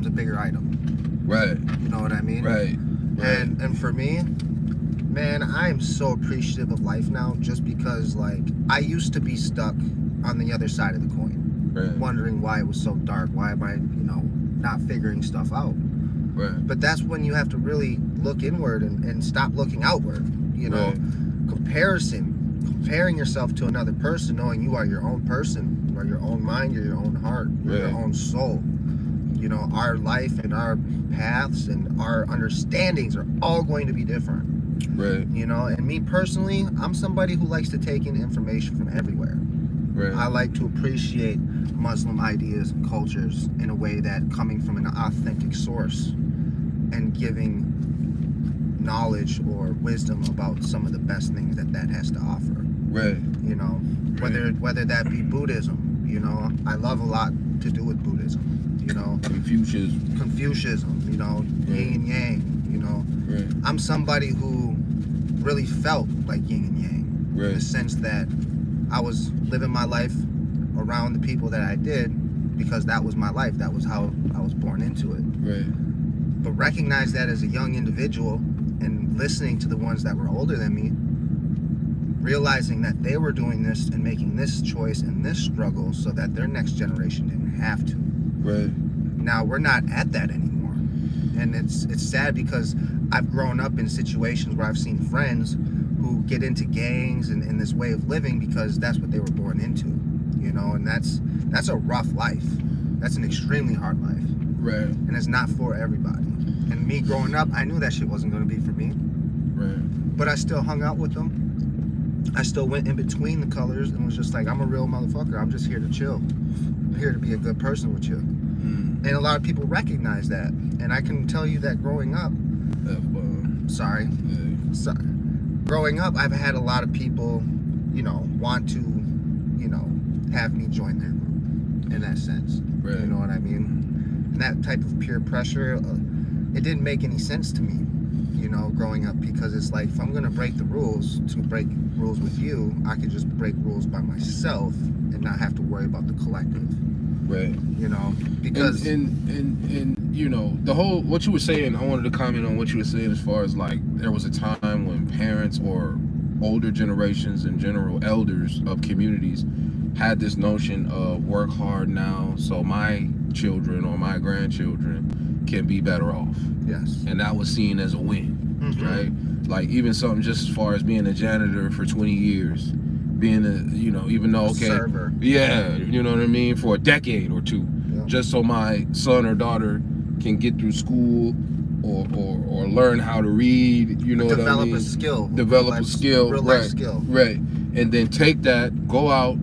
becomes a bigger item. Right. You know what I mean? Right. And for me, man, I am so appreciative of life now, just because, like, I used to be stuck on the other side of the coin, wondering why it was so dark. Why am I, not figuring stuff out? Right. But that's when you have to really look inward and stop looking outward. Comparing yourself to another person, knowing you are your own person, you are your own mind, you're your own heart, you're your own soul. Our life and our paths and our understandings are all going to be different. Right. And me personally, I'm somebody who likes to take in information from everywhere. Right. I like to appreciate Muslim ideas and cultures in a way that coming from an authentic source and giving knowledge or wisdom about some of the best things that has to offer. Right. Whether that be Buddhism, I love a lot to do with Buddhism. Confucianism, yin and yang, Right. I'm somebody who really felt like yin and yang. Right. In the sense that I was living my life around the people that I did because that was my life. That was how I was born into it. Right. But recognize that as a young individual and listening to the ones that were older than me, realizing that they were doing this and making this choice and this struggle so that their next generation didn't have to. Right. Now we're not at that anymore. And it's sad because I've grown up in situations where I've seen friends who get into gangs and this way of living because that's what they were born into, and that's a rough life. That's an extremely hard life. Right. And it's not for everybody. And me growing up, I knew that shit wasn't going to be for me. Right. But I still hung out with them. I still went in between the colors and was just like, I'm a real motherfucker. I'm just here to chill. I'm here to be a good person with you. And a lot of people recognize that. And I can tell you that growing up, growing up, I've had a lot of people, want to, have me join their group in that sense. Right. You know what I mean? And that type of peer pressure, it didn't make any sense to me, growing up, because it's like, if I'm going to break the rules, to break rules with you, I could just break rules by myself and not have to worry about the collective. Right. Because and the whole, what you were saying, I wanted to comment on what you were saying as far as like there was a time when parents or older generations in general, elders of communities, had this notion of work hard now so my children or my grandchildren can be better off. Yes. And that was seen as a win. Right? Like even something just as far as being a janitor for 20 years, being a, even though, okay, server. Yeah, you know what I mean, for a decade or two, just so my son or daughter can get through school or learn how to read, what I mean? Develop a skill. Real life skill. Right. And then take that, go out,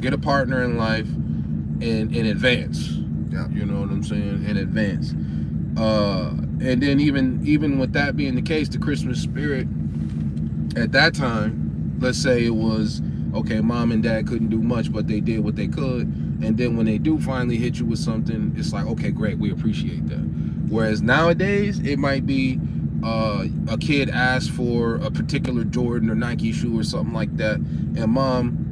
get a partner in life and advance. Yeah. You know what I'm saying? And advance. And then even with that being the case, the Christmas spirit at that time, let's say it was, okay, mom and dad couldn't do much, but they did what they could. And then when they do finally hit you with something, it's like, okay, great, we appreciate that. Whereas nowadays, it might be a kid asks for a particular Jordan or Nike shoe or something like that, and mom,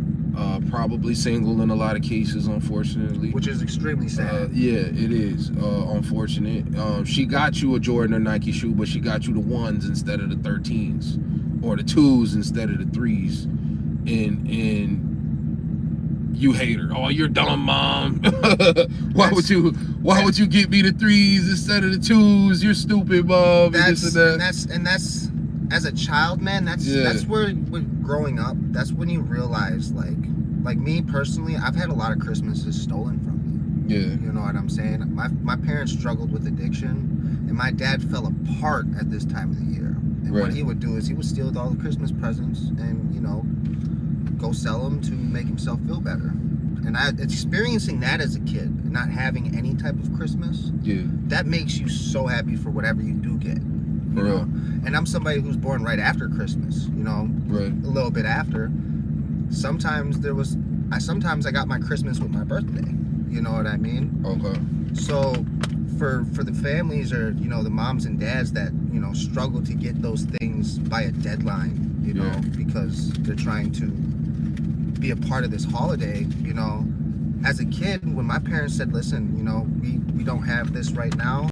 probably single in a lot of cases, unfortunately. Which is extremely sad. Yeah, it is unfortunate. She got you a Jordan or Nike shoe, but she got you the 1s instead of the 13s, or the 2s instead of the 3s, and you hate her. Oh, you're dumb, mom. Why would you get me the 3s instead of the 2s? You're stupid, mom. That's as a child, man. That's where growing up. That's when you realize, like me personally, I've had a lot of Christmases stolen from me. Yeah. You know what I'm saying? My parents struggled with addiction, and my dad fell apart at this time of the year. And what he would do is he would steal all the Christmas presents and go sell them to make himself feel better. And experiencing that as a kid, not having any type of Christmas, that makes you so happy for whatever you do get. You know? And I'm somebody who's born right after Christmas, a little bit after. Sometimes I got my Christmas with my birthday. You know what I mean? Okay. So for the families or, the moms and dads that, struggle to get those things by a deadline, because they're trying to be a part of this holiday, as a kid, when my parents said, listen, you know, we don't have this right now,